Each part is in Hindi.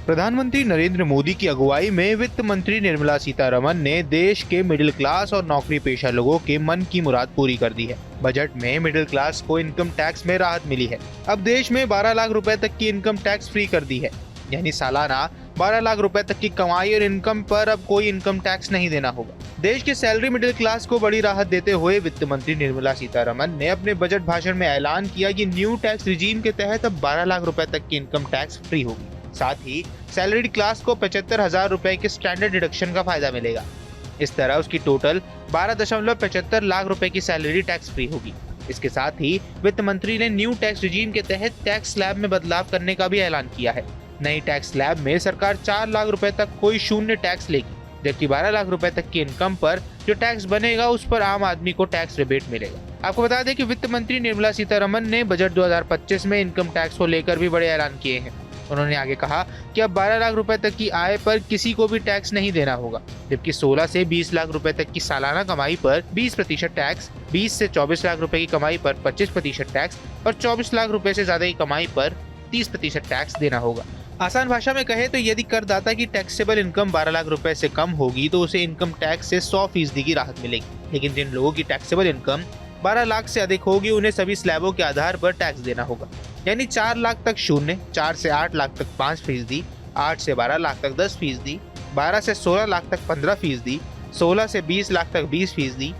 प्रधानमंत्री नरेंद्र मोदी की अगुवाई में वित्त मंत्री निर्मला सीतारमण ने देश के मिडिल क्लास और नौकरी पेशा लोगों के मन की मुराद पूरी कर दी है। बजट में मिडिल क्लास को इनकम टैक्स में राहत मिली है। अब देश में 12 लाख रुपए तक की इनकम टैक्स फ्री कर दी है, यानी सालाना 12 लाख रुपए तक की कमाई और इनकम पर अब कोई इनकम टैक्स नहीं देना होगा। देश के सैलरी मिडिल क्लास को बड़ी राहत देते हुए वित्त मंत्री निर्मला सीतारमण ने अपने बजट भाषण में ऐलान किया कि न्यू टैक्स रिजीम के तहत अब 12 लाख रुपए तक की इनकम टैक्स फ्री होगी। साथ ही सैलरीड क्लास को 75,000 रुपए के स्टैंडर्ड डिडक्शन का फायदा मिलेगा। इस तरह उसकी टोटल 12.75 लाख रुपए की सैलरी टैक्स फ्री होगी। इसके साथ ही वित्त मंत्री ने न्यू टैक्स रिजीम के तहत टैक्स स्लैब में बदलाव करने का भी ऐलान किया है। नई टैक्स स्लैब में सरकार 4 लाख रुपए तक कोई शून्य टैक्स लेगी, जबकि 12 लाख रुपए तक की इनकम पर जो टैक्स बनेगा उस पर आम आदमी को टैक्स रिबेट मिलेगा। आपको बता दें कि वित्त मंत्री निर्मला सीतारमण ने बजट 2025 में इनकम टैक्स को लेकर भी बड़े ऐलान किए हैं। उन्होंने आगे कहा कि अब 12 लाख रुपए तक की आय पर किसी को भी टैक्स नहीं देना होगा, जबकि 16 से 20 लाख रुपए तक की सालाना कमाई पर 20% टैक्स, 20 से 24 लाख रुपए की कमाई पर 25% टैक्स और 24 लाख रुपए से ज्यादा की कमाई पर 30% टैक्स देना होगा। आसान भाषा में कहे तो यदि करदाता की टैक्सेबल इनकम 12 लाख रुपए से कम होगी तो उसे इनकम टैक्स से 100% की राहत मिलेगी, लेकिन जिन लोगों की टैक्सेबल इनकम 12 लाख से अधिक होगी उन्हें सभी स्लैबों के आधार पर टैक्स देना होगा, यानी 4 लाख तक शून्य, 4 से 8 लाख तक 5%, 8 से 12 लाख तक 10%, 12 से 16 लाख तक 15%, 16 से 20 लाख तक 20%,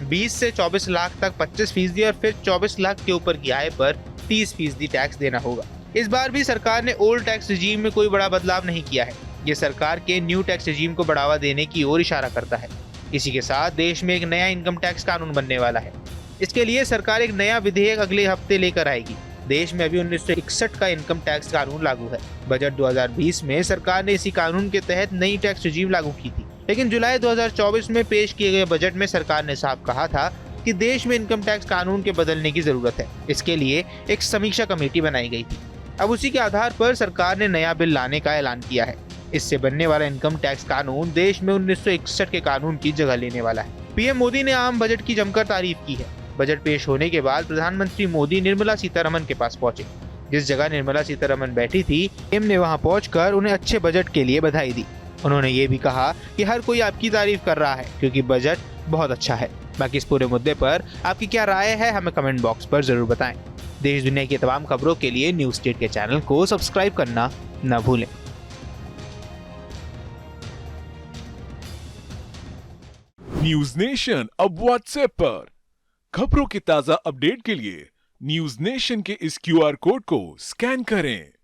20 से 24 लाख तक 25% और फिर 24 लाख के ऊपर की आय पर 30% टैक्स देना होगा। इस बार भी सरकार ने ओल्ड टैक्स रिजीम में कोई बड़ा बदलाव नहीं किया है। ये सरकार के न्यू टैक्स रिजीम को बढ़ावा देने की ओर इशारा करता है। इसी के साथ देश में एक नया इनकम टैक्स कानून बनने वाला है। इसके लिए सरकार एक नया विधेयक अगले हफ्ते लेकर आएगी। देश में अभी 1961 का इनकम टैक्स कानून लागू है। बजट 2020 में सरकार ने इसी कानून के तहत नई टैक्स रिजीम लागू की थी, लेकिन जुलाई 2024 में पेश किए गए बजट में सरकार ने साफ कहा था कि देश में इनकम टैक्स कानून के बदलने की जरूरत है। इसके लिए एक समीक्षा कमेटी बनाई गई थी। अब उसी के आधार पर सरकार ने नया बिल लाने का ऐलान किया है। इससे बनने वाला इनकम टैक्स कानून देश में 1961 के कानून की जगह लेने वाला है। पीएम मोदी ने आम बजट की जमकर तारीफ की है। बजट पेश होने के बाद प्रधानमंत्री मोदी निर्मला सीतारमण के पास पहुंचे। जिस जगह निर्मला सीतारमण बैठी थी, पीएम ने वहां पहुंचकर उन्हें अच्छे बजट के लिए बधाई दी। उन्होंने ये भी कहा कि हर कोई आपकी तारीफ कर रहा है क्योंकि बजट बहुत अच्छा है। बाकी इस पूरे मुद्दे पर आपकी क्या राय है, हमें कमेंट बॉक्स पर जरूर बताएं। देश दुनिया की तमाम खबरों के लिए न्यूज स्टेट के चैनल को सब्सक्राइब करना न भूलें। न्यूज नेशन अब व्हाट्सएप पर खबरों के ताजा अपडेट के लिए न्यूज नेशन के इस क्यूआर कोड को स्कैन करें।